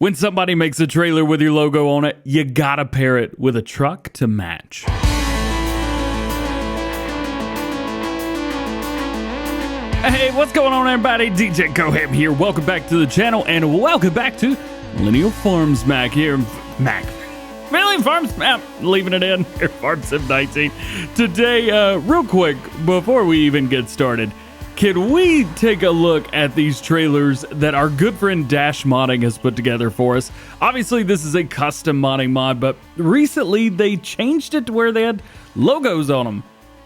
When somebody makes a trailer with your logo on it, you gotta pair it with a truck to match. Hey, what's going on, everybody? DjGoHam here. Welcome back to the channel, and welcome back to Millennial Farms Mac here. Millennial Farms Map, leaving it in here, Farm Sim 19. Today, real quick, before we even get started, can we take a look at these trailers that our good friend Dash Modding has put together for us? Obviously, this is a custom modding mod, but recently they changed it to where they had logos on them.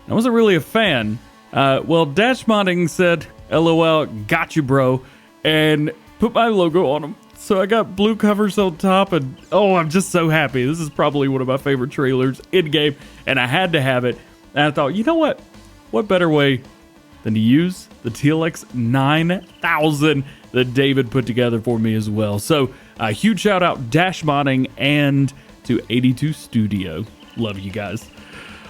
I wasn't really a fan. Well, Dash Modding said, LOL, got you, bro, and put my logo on them. So I got blue covers on top, and oh, I'm just so happy. This is probably one of my favorite trailers in game, and I had to have it. And I thought, you know what? What better way than to use the TLX 9000 that David put together for me as well. So a huge shout out Dash Modding and to 82 Studio. Love you guys.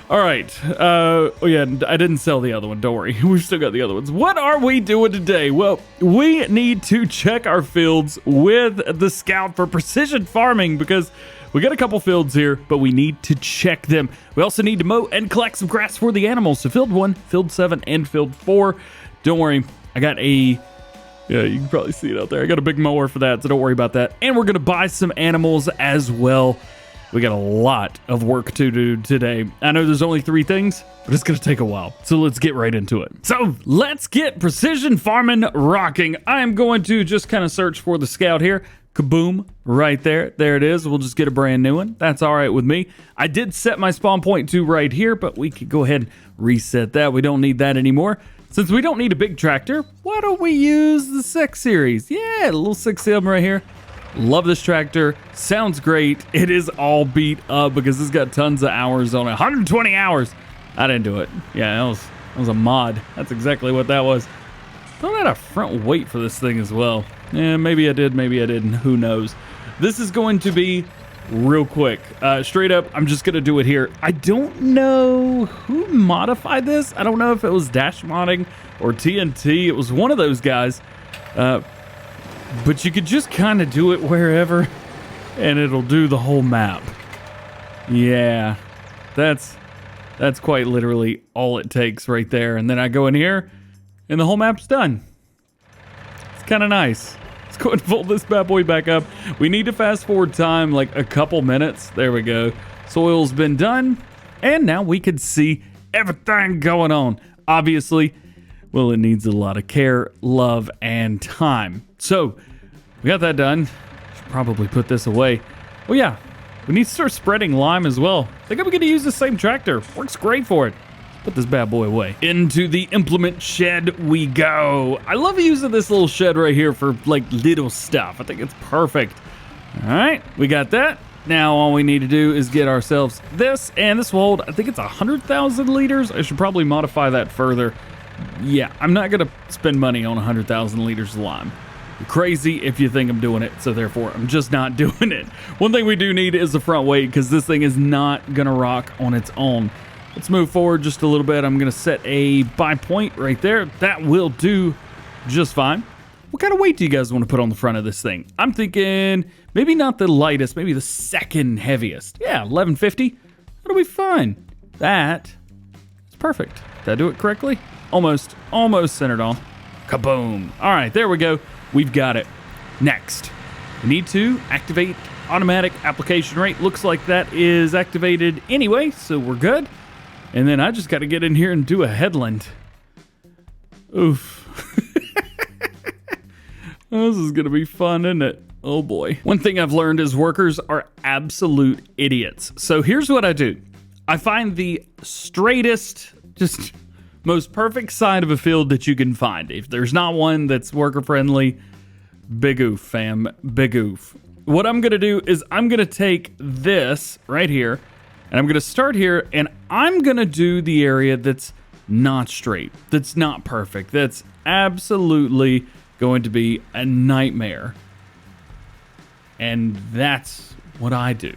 All right. Oh yeah, I didn't sell the other one. Don't worry. We've still got the other ones. What are we doing today? Well, we need to check our fields with the Scout for precision farming because we got a couple fields here, but we need to check them. We also need to mow and collect some grass for the animals. So field 1, field 7, and field 4. Don't worry. I got a... Yeah, you can probably see it out there. I got a big mower for that, so don't worry about that. And we're going to buy some animals as well. We got a lot of work to do today. I know there's only 3 things, but it's going to take a while. So let's get right into it. So let's get precision farming rocking. I am going to just kind of search for the Scout here. Kaboom, right there. There it is. We'll just get a brand new one. That's all right with me. I did set my spawn point to right here, but we could go ahead and reset that. We don't need that anymore. Since we don't need a big tractor, why don't we use the 6 Series? Yeah, a little 6M right here. Love this tractor. Sounds great. It is all beat up because it's got tons of hours on it. 120 hours. I didn't do it. Yeah, that was a mod. That's exactly what that was. Thought I had a front weight for this thing as well. Yeah, maybe I did, maybe I didn't. Who knows? This is going to be real quick. Straight up, I'm just going to do it here. I don't know who modified this. I don't know if it was Dash Modding or TNT. It was one of those guys. But you could just kind of do it wherever, and it'll do the whole map. Yeah, that's quite literally all it takes right there. And then I go in here, and the whole map's done. It's kind of nice. Let's go and fold this bad boy back up. We need to fast forward time like a couple minutes. There we go. Soil's been done, and now we can see everything going on. Obviously, well, it needs a lot of care, love, and time. So, we got that done. Should probably put this away. Oh yeah, we need to start spreading lime as well. I think I'm going to use the same tractor. Works great for it. Put this bad boy away. Into the implement shed we go. I love using this little shed right here for like little stuff. I think it's perfect. All right, we got that. Now all we need to do is get ourselves this, and this will hold, I think it's 100,000 liters. I should probably modify that further. Yeah, I'm not going to spend money on 100,000 liters of lime. You're crazy if you think I'm doing it, so therefore I'm just not doing it. One thing we do need is the front weight because this thing is not going to rock on its own. Let's move forward just a little bit. I'm going to set a buy point right there. That will do just fine. What kind of weight do you guys want to put on the front of this thing? I'm thinking maybe not the lightest, maybe the second heaviest. Yeah, 1150. That'll be fine. That is perfect. Did I do it correctly? Almost centered on. Kaboom. All right, there we go. We've got it. Next, we need to activate automatic application rate. Looks like that is activated anyway, so we're good. And then I just got to get in here and do a headland. Oof. This is going to be fun, isn't it? Oh boy. One thing I've learned is workers are absolute idiots. So here's what I do. I find the straightest, just most perfect side of a field that you can find. If there's not one that's worker friendly, big oof, fam, big oof. What I'm gonna do is I'm gonna take this right here and I'm gonna start here and I'm gonna do the area that's not straight, that's not perfect, that's absolutely going to be a nightmare. And that's what I do.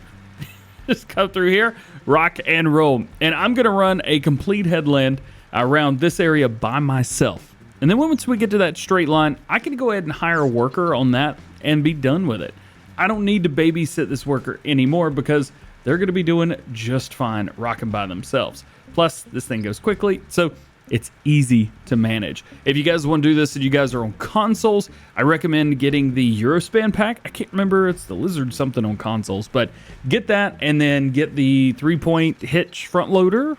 Just come through here, rock and roll. And I'm gonna run a complete headland around this area by myself. And then once we get to that straight line, I can go ahead and hire a worker on that and be done with it. I don't need to babysit this worker anymore because they're going to be doing just fine rocking by themselves. Plus, this thing goes quickly, so it's easy to manage. If you guys want to do this and you guys are on consoles, I recommend getting the Eurospan pack. I can't remember, it's the Lizard something on consoles, but get that and then get the 3-point hitch front loader.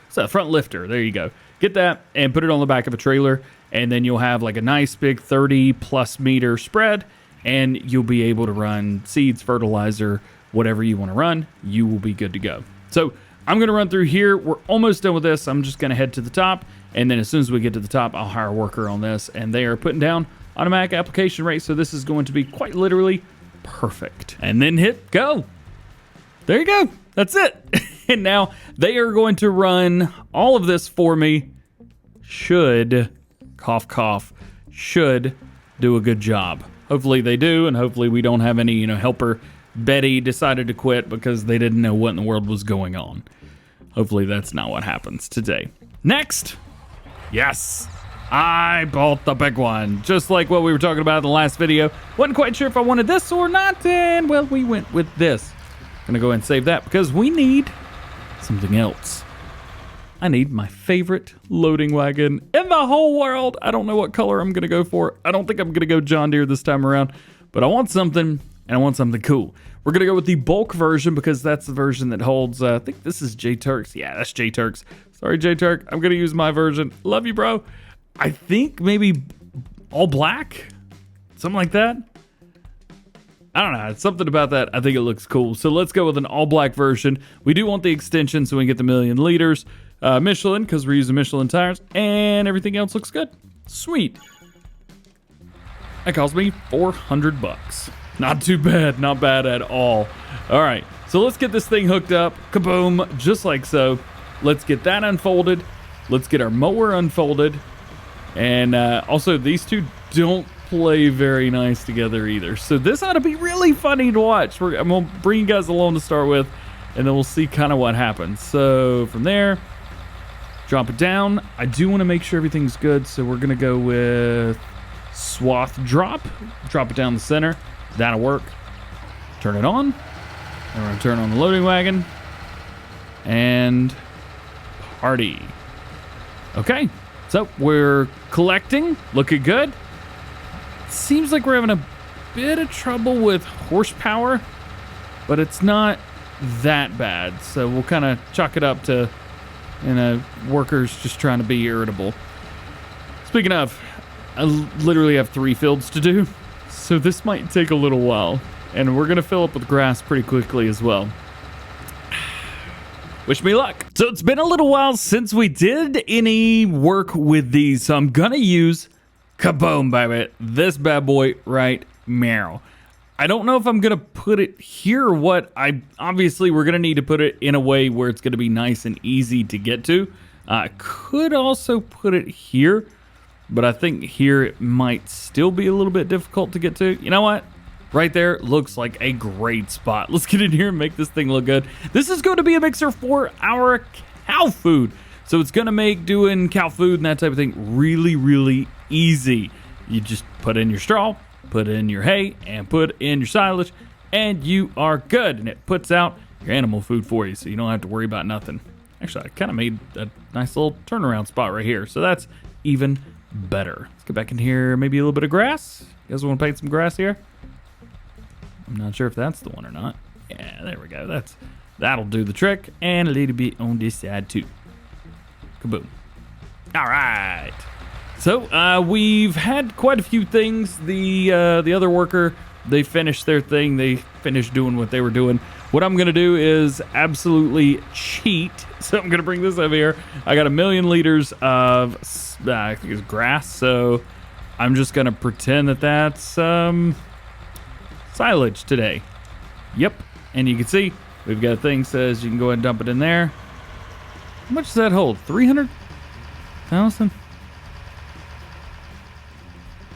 So front lifter, there you go. Get that and put it on the back of a trailer, and then you'll have like a nice big 30+ meter spread, and you'll be able to run seeds, fertilizer, whatever you want to run. You will be good to go. So I'm going to run through here. We're almost done with this. I'm just going to head to the top, and then as soon as we get to the top, I'll hire a worker on this, and they are putting down automatic application rate, so this is going to be quite literally perfect. And then hit go. There you go. That's it. And now they are going to run all of this for me. Should, cough, cough, should do a good job. Hopefully they do, and hopefully we don't have any, helper Betty decided to quit because they didn't know what in the world was going on. Hopefully that's not what happens today. Next. Yes, I bought the big one. Just like what we were talking about in the last video. Wasn't quite sure if I wanted this or not, and well, we went with this. Gonna go ahead and save that because we need something else. I need my favorite loading wagon in the whole world. I don't know what color I'm gonna go for. I don't think I'm gonna go John Deere this time around, but I want something, and I want something cool. We're gonna go with the bulk version because that's the version that holds, I think this is J-Turks. Yeah, that's J-Turks. Sorry, J-Turk. I'm gonna use my version. Love you, bro. I think maybe all black, something like that. I don't know, it's something about that. I think it looks cool. So let's go with an all black version. We do want the extension so we can get the 1,000,000 liters. Michelin, because we're using Michelin tires, and everything else looks good. Sweet. That cost me $400. Not too bad, not bad at all. All right, so let's get this thing hooked up. Kaboom, just like so. Let's get that unfolded. Let's get our mower unfolded. And also, these two don't play very nice together either. So this ought to be really funny to watch. I'm gonna bring you guys along to start with, and then we'll see kind of what happens. So from there, drop it down. I do want to make sure everything's good, so we're gonna go with swath drop. Drop it down the center. That'll work. Turn it on. And we're gonna turn on the loading wagon. And party. Okay, so we're collecting. Looking good. Seems like we're having a bit of trouble with horsepower, but it's not that bad. So we'll kind of chalk it up to, workers just trying to be irritable. Speaking of, I literally have 3 fields to do, so this might take a little while, and we're gonna fill up with grass pretty quickly as well. Wish me luck. So it's been a little while since we did any work with these, so I'm gonna use kaboom, baby, this bad boy right now. I don't know if I'm gonna put it here or what. Obviously we're gonna need to put it in a way where it's gonna be nice and easy to get to. I could also put it here, but I think here it might still be a little bit difficult to get to. You know what? Right there looks like a great spot. Let's get in here and make this thing look good. This is going to be a mixer for our cow food. So it's going to make doing cow food and that type of thing really, really easy. You just put in your straw, put in your hay, and put in your silage, and you are good. And it puts out your animal food for you, so you don't have to worry about nothing. Actually, I kind of made a nice little turnaround spot right here, so that's even better. Let's get back in here, maybe a little bit of grass. You guys want to paint some grass here? I'm not sure if that's the one or not. Yeah, there we go. That'll do the trick. And a little bit on this side too. Kaboom. All right. So we've had quite a few things. The other worker, they finished their thing. They finished doing what they were doing. What I'm gonna do is absolutely cheat. So I'm gonna bring this over here. I got 1,000,000 liters of I think it's grass. So I'm just gonna pretend that that's silage today. Yep. And you can see we've got a thing that says you can go ahead and dump it in there. How much does that hold? 300,000?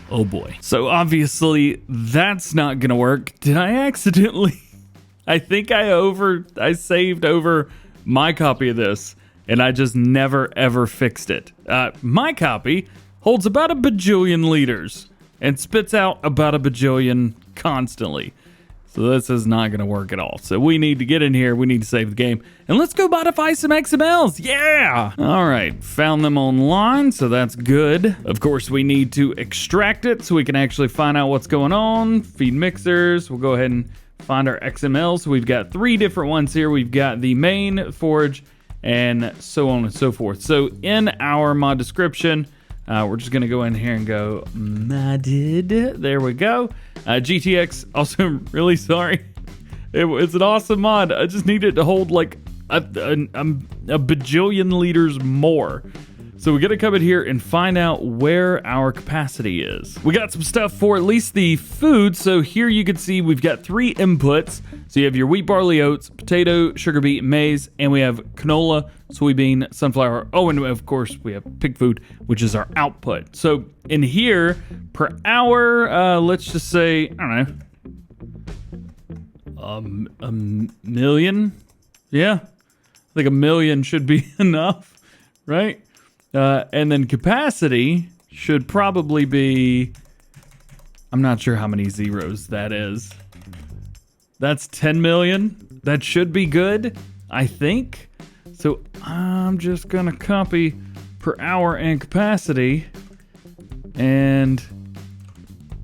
Oh boy. So obviously that's not gonna work. Did I accidentally? I think I saved over my copy of this, and I just never ever fixed it. My copy holds about 1 bajillion liters and spits out about 1 bajillion constantly. So this is not going to work at all. So we need to get in here. We need to save the game. And let's go modify some XMLs. Yeah! All right. Found them online, so that's good. Of course, we need to extract it so we can actually find out what's going on. Feed mixers. We'll go ahead and find our XML. So we've got 3 different ones here. We've got the main, forage, and so on and so forth. So in our mod description, we're just going to go in here and go modded. There we go. GTX, also, I'm really sorry. It's an awesome mod. I just need it to hold like a bajillion liters more. So we got to come in here and find out where our capacity is. We got some stuff for at least the food. So here you can see we've got 3 inputs. So you have your wheat, barley, oats, potato, sugar beet, maize, and we have canola, soybean, sunflower. Oh, and of course we have pig food, which is our output. So in here per hour, let's just say, I don't know, a million. Yeah, I think a million should be enough, right? And then capacity should probably be, I'm not sure how many zeros that is. That's 10 million. That should be good, I think. So I'm just gonna copy per hour and capacity and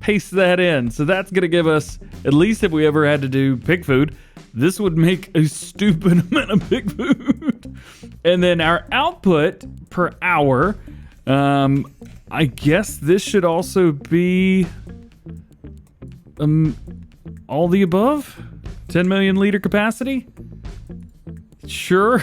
paste that in. So that's gonna give us, at least if we ever had to do pig food, this would make a stupid amount of pig food. And then our output per hour, I guess this should also be all the above. 10 million liter capacity? Sure.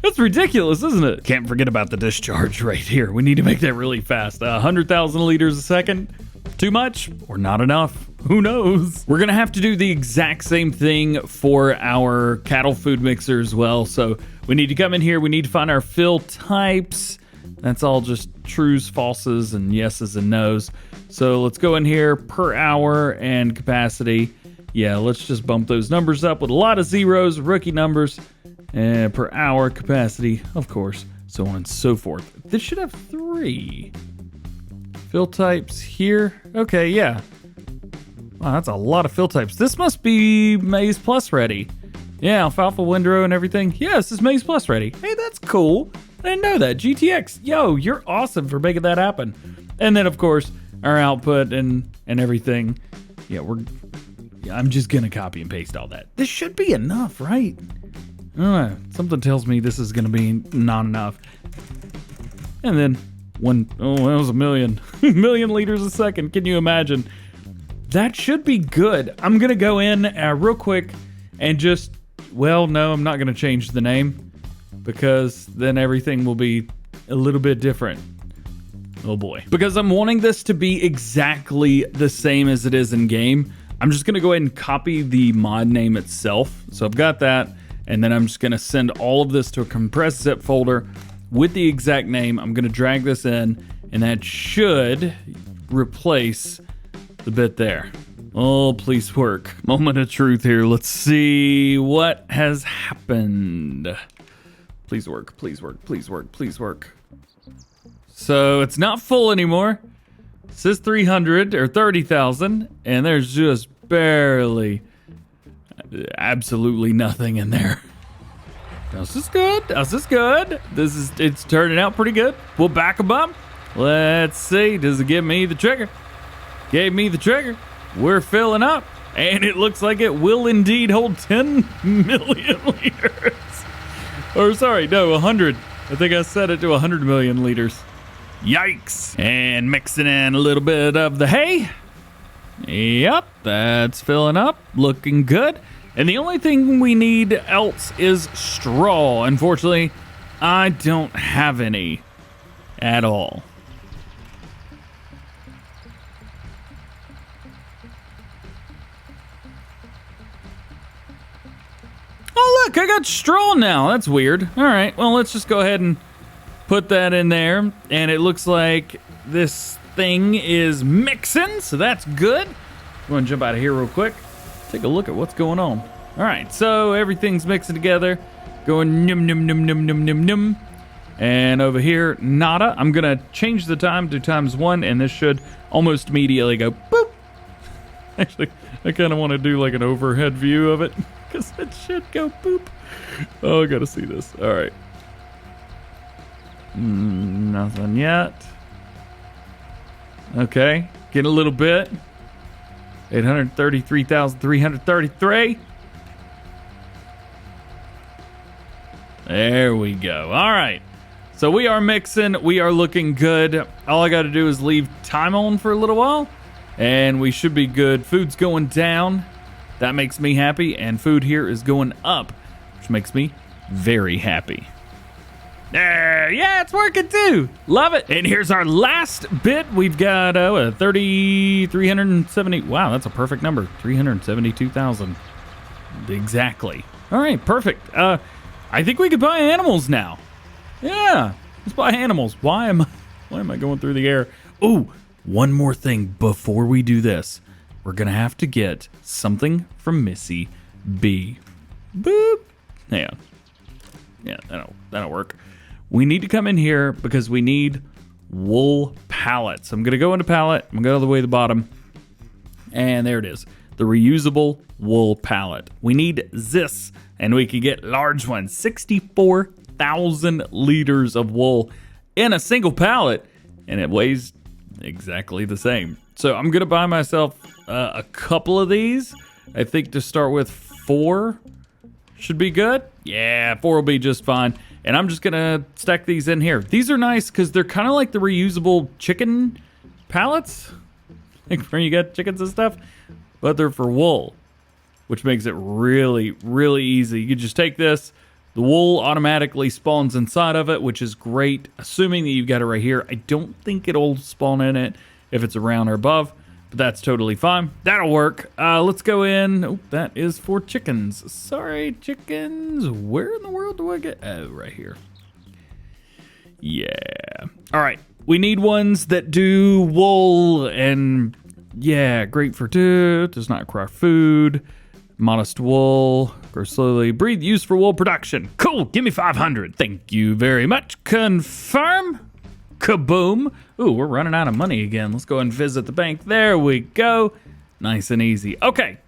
That's ridiculous, isn't it? Can't forget about the discharge right here. We need to make that really fast. 100,000 liters a second. Too much or not enough? Who knows? We're gonna have to do the exact same thing for our cattle food mixer as well. So we need to come in here. We need to find our fill types. That's all just trues, falses, and yeses and nos. So let's go in here per hour and capacity. Yeah, let's just bump those numbers up with a lot of zeros, rookie numbers, and per hour capacity, of course, so on and so forth. This should have 3 fill types here. Okay, yeah. Wow, that's a lot of fill types. This must be Maize Plus ready. Yeah, alfalfa, windrow, and everything. Yeah, this is Maize Plus ready. Hey, that's cool. I didn't know that. GTX, yo, you're awesome for making that happen. And then, of course, our output and everything. Yeah, I'm just gonna copy and paste all that. This should be enough, right? I don't know. Something tells me this is gonna be not enough. And then that was a million. million liters a second. Can you imagine? That should be good. I'm gonna go in real quick and just, well, no, I'm not gonna change the name because then everything will be a little bit different. Oh boy. Because I'm wanting this to be exactly the same as it is in game, I'm just gonna go ahead and copy the mod name itself. So I've got that, and then I'm just gonna send all of this to a compressed zip folder with the exact name. I'm gonna drag this in, and that should replace the bit there. Oh, please work. Moment of truth here. Let's see what has happened. Please work, please work, please work, please work. So it's not full anymore. It says 300 or 30,000, and there's just barely, absolutely nothing in there. This is good. This is good. It's turning out pretty good. We'll back them up. Let's see. Does it give me the trigger? Gave me the trigger. We're filling up, and it looks like it will indeed hold 10 million liters. Or sorry, no, 100. I think I set it to 100 million liters. Yikes. And mixing in a little bit of the hay. Yep, that's filling up, looking good. And the only thing we need else is straw. Unfortunately, I don't have any at all. Oh look, I got straw now. That's weird. All right, well, let's just go ahead and put that in there. And it looks like this thing is mixing, so that's good. I'm gonna jump out of here real quick. Take a look at what's going on. All right, so everything's mixing together, going num num num num num num num. And over here, nada. I'm gonna change the time to ×1, and this should almost immediately go boop. Actually, I kind of want to do like an overhead view of it because it should go poop. Oh, I gotta see this. All right. Nothing yet. Okay, get a little bit. 833,333. There we go. All right. So we are mixing. We are looking good. All I got to do is leave time on for a little while, and we should be good. Food's going down. That makes me happy, and food here is going up, which makes me very happy. Yeah, it's working too. Love it. And here's our last bit. We've got 370. Wow, that's a perfect number. 372,000. Exactly. All right, perfect. I think we could buy animals now. Yeah, let's buy animals. Why am I going through the air? Oh, one more thing before we do this. We're gonna have to get something from Missy B. Boop. Yeah, that'll work. We need to come in here because we need wool pallets. I'm going to go into pallet. I'm going to go all the way to the bottom. And there it is. The reusable wool pallet. We need this, and we can get large ones. 64,000 liters of wool in a single pallet, and it weighs exactly the same. So I'm going to buy myself a couple of these. I think to start with 4 should be good. Yeah, 4 will be just fine. And I'm just going to stack these in here. These are nice because they're kind of like the reusable chicken pallets. Like where you get chickens and stuff. But they're for wool, which makes it really, really easy. You just take this. The wool automatically spawns inside of it, which is great. Assuming that you've got it right here. I don't think it'll spawn in it if it's around or above. But that's totally fine. That'll work. Let's go in. Oh, that is for chickens. Sorry, chickens. Where in the world do I get? Oh, right here. Yeah. All right. We need ones that do wool and yeah, great for does not require food. Modest wool. Grow slowly. Breathe. Used for wool production. Cool. Give me 500. Thank you very much. Confirm. Kaboom. Ooh, we're running out of money again. Let's go and visit the bank. There we go. Nice and easy. Okay.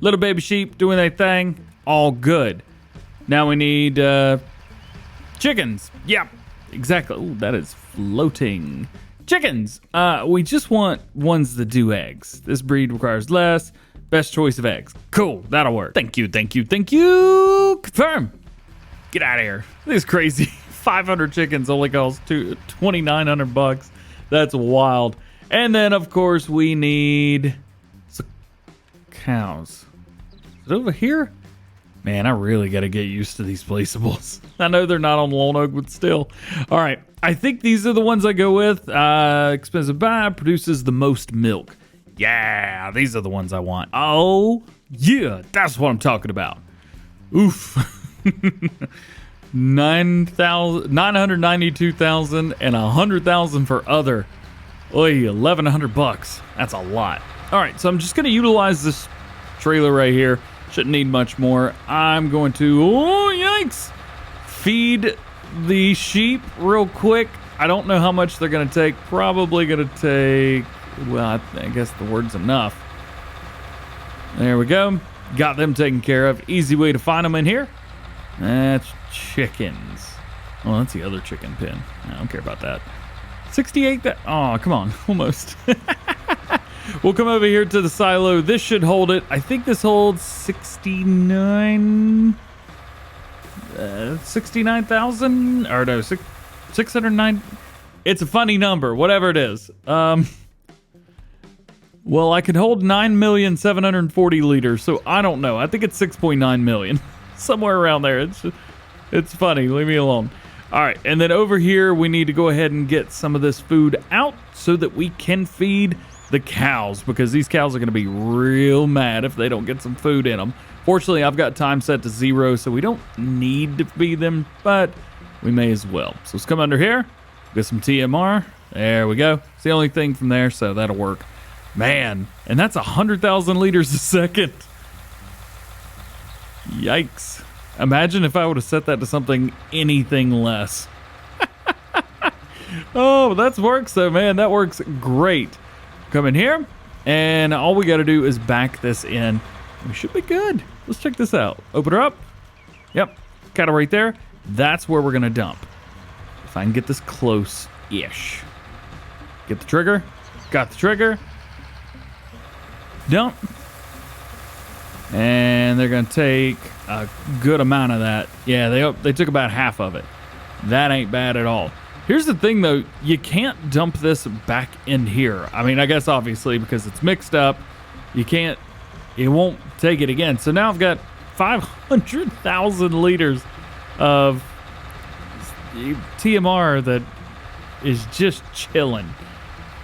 Little baby sheep doing their thing. All good. Now we need chickens. Yep. Exactly. Ooh, that is floating. Chickens. We just want ones that do eggs. This breed requires less. Best choice of eggs. Cool. That'll work. Thank you. Thank you. Thank you. Confirm. Get out of here. This is crazy. 500 chickens only costs $2,900. That's wild. And then, of course, we need some cows. Is it over here? Man, I really got to get used to these placeables. I know they're not on Lone Oak, but still. All right. I think these are the ones I go with. Expensive buy produces the most milk. Yeah, these are the ones I want. Oh, yeah. That's what I'm talking about. Oof. 992,000 and 100,000 for other. Oy, $1,100. That's a lot. All right, so I'm just going to utilize this trailer right here. Shouldn't need much more. I'm going to, oh, yikes, feed the sheep real quick. I don't know how much they're going to take. Probably going to take, well, I guess the word's enough. There we go. Got them taken care of. Easy way to find them in here. That's chickens. Oh, that's the other chicken pen. I don't care about that. 68. Oh, come on. Almost. We'll come over here to the silo. This should hold it. I think this holds 69,000 or no, 609. It's a funny number, whatever it is. Well, I could hold 9,740 liters, so I don't know. I think it's 6.9 million. Somewhere around there. It's funny. Leave me alone. All right. And then over here, we need to go ahead and get some of this food out so that we can feed the cows, because these cows are going to be real mad if they don't get some food in them. Fortunately, I've got time set to 0, so we don't need to feed them, but we may as well. So let's come under here, get some TMR. There we go. It's the only thing from there, so that'll work. Man, and that's 100,000 liters a second. Yikes. Imagine if I would have set that to something anything less. Oh, that works though, man. That works great. Come in here. And all we got to do is back this in. We should be good. Let's check this out. Open her up. Yep, got it right there. That's where we're going to dump. If I can get this close-ish. Get the trigger. Got the trigger. Dump. And they're going to take a good amount of that. Yeah, they took about half of it. That ain't bad at all. Here's the thing, though. You can't dump this back in here. I mean, I guess obviously because it's mixed up, you can't, it won't take it again. So now I've got 500,000 liters of TMR that is just chilling.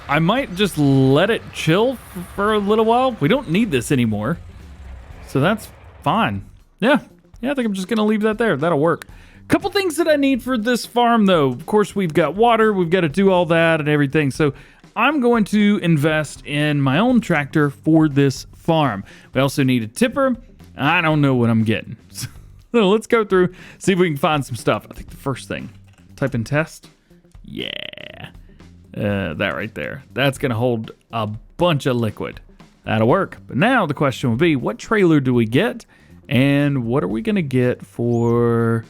I might just let it chill for a little while. We don't need this anymore. So that's fine. Yeah, I think I'm just gonna leave that there. That'll work. Couple things that I need for this farm though. Of course, we've got water, we've got to do all that and everything. So I'm going to invest in my own tractor for this farm. We also need a tipper. I don't know what I'm getting. So let's go through, see if we can find some stuff. I think the first thing, type in test. Yeah, that right there. That's gonna hold a bunch of liquid. That'll work. But now the question would be, what trailer do we get? And what are we gonna get for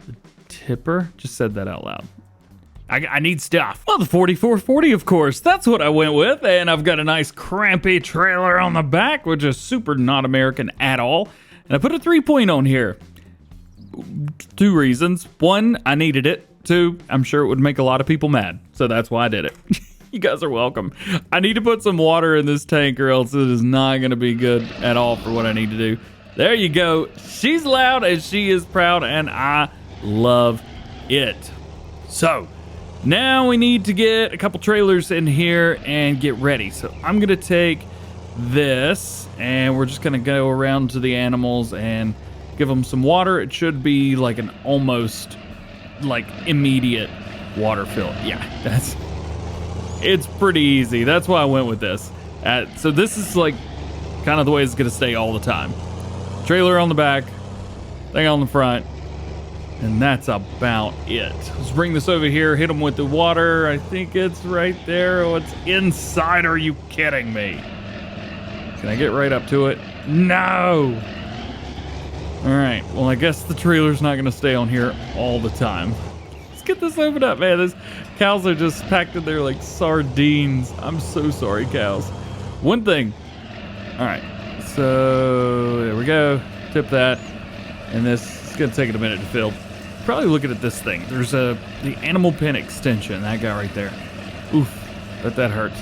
the tipper? Just said that out loud. I need stuff. Well, the 4440, of course. That's what I went with. And I've got a nice crampy trailer on the back, which is super not American at all. And I put a 3-point on here. 2 reasons. 1, I needed it. 2, I'm sure it would make a lot of people mad. So that's why I did it. You guys are welcome. I need to put some water in this tank or else it is not going to be good at all for what I need to do. There you go. She's loud and she is proud and I love it. So now we need to get a couple trailers in here and get ready. So I'm going to take this and we're just going to go around to the animals and give them some water. It should be like an almost like immediate water fill. Yeah, it's pretty easy. That's why I went with this. So this is like kind of the way it's going to stay all the time. Trailer on the back, thing on the front, and that's about it. Let's bring this over here, hit them with the water. I think it's right there. Oh, it's inside. Are you kidding me? Can I get right up to it? No! All right, well, I guess the trailer's not gonna stay on here all the time. Let's get this opened up, man. Those cows are just packed in there like sardines. I'm so sorry, cows. One thing. All right, so there we go. Tip that. And this is gonna take it a minute to fill. Probably looking at this thing. There's the animal pen extension, that guy right there. Oof, but that hurts.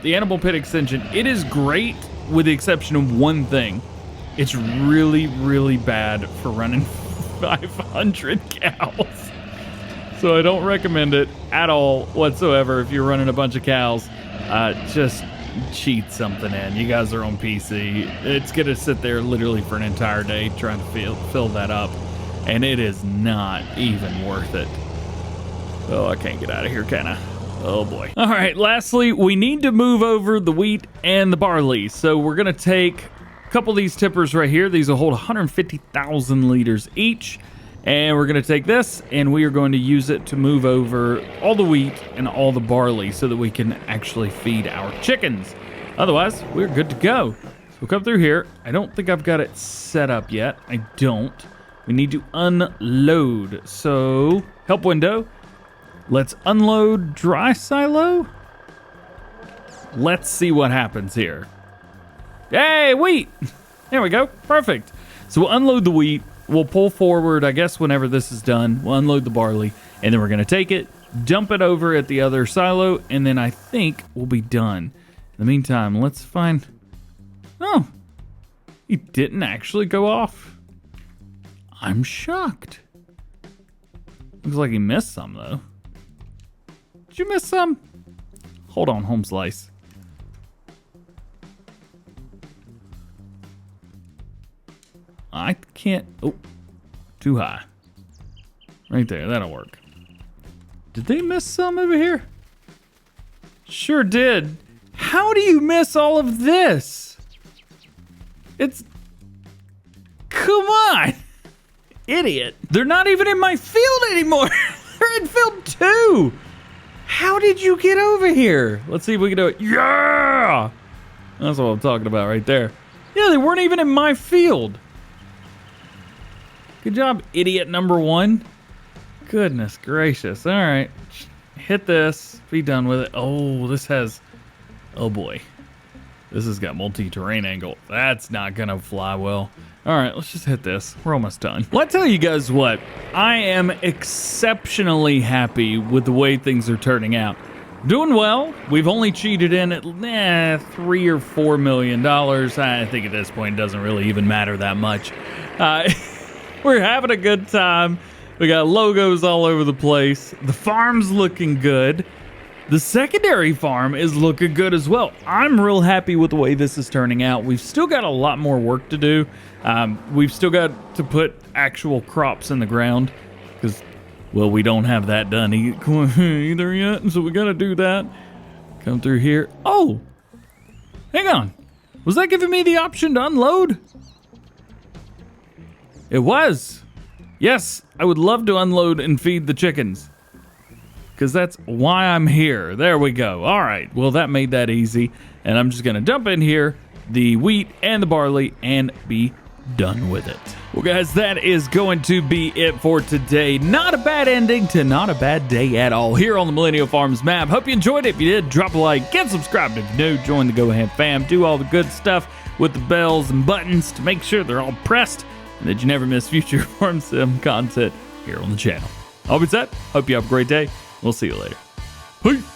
The animal pen extension, it is great with the exception of one thing. It's really, really bad for running 500 cows. So I don't recommend it at all whatsoever if you're running a bunch of cows. Just cheat something in. You guys are on PC. It's going to sit there literally for an entire day trying to fill that up. And it is not even worth it. Oh, I can't get out of here, can I? Oh boy. All right, lastly, we need to move over the wheat and the barley. So we're going to take a couple of these tippers right here. These will hold 150,000 liters each. And we're going to take this and we are going to use it to move over all the wheat and all the barley so that we can actually feed our chickens. Otherwise, we're good to go. So we'll come through here. I don't think I've got it set up yet. I don't. We need to unload. So, help window. Let's unload dry silo. Let's see what happens here. Hey, wheat! There we go. Perfect. So we'll unload the wheat. We'll pull forward, I guess, whenever this is done. We'll unload the barley. And then we're going to take it, dump it over at the other silo, and then I think we'll be done. In the meantime, let's find... Oh, he didn't actually go off. I'm shocked. Looks like he missed some, though. Did you miss some? Hold on, home slice. I can't... Oh, too high. Right there, that'll work. Did they miss some over here? Sure did. How do you miss all of this? It's... Come on! Idiot. They're not even in my field anymore. They're in field 2. How did you get over here? Let's see if we can do it. Yeah! That's what I'm talking about right there. Yeah, they weren't even in my field. Good job, idiot number one. Goodness gracious. All right. Hit this. Be done with it. Oh, this has... Oh, boy. This has got multi-terrain angle. That's not going to fly well. All right, let's just hit this. We're almost done. Well, I tell you guys what. I am exceptionally happy with the way things are turning out. Doing well. We've only cheated in at $3 or $4 million. I think at this point it doesn't really even matter that much. We're having a good time. We got logos all over the place. The farm's looking good. The secondary farm is looking good as well. I'm real happy with the way this is turning out. We've still got a lot more work to do. We've still got to put actual crops in the ground because, well, we don't have that done either yet, so we got to do that. Come through here. Oh, hang on. Was that giving me the option to unload? It was. Yes, I would love to unload and feed the chickens. Because that's why I'm here. There we go. All right. Well, that made that easy. And I'm just going to dump in here the wheat and the barley and be done with it. Well, guys, that is going to be it for today. Not a bad ending to not a bad day at all here on the Millennial Farms map. Hope you enjoyed it. If you did, drop a like, get subscribed if you're new, join the DjGoHam fam, do all the good stuff with the bells and buttons to make sure they're all pressed and that you never miss future Farm Sim content here on the channel. All be set. Hope you have a great day. We'll see you later. Peace.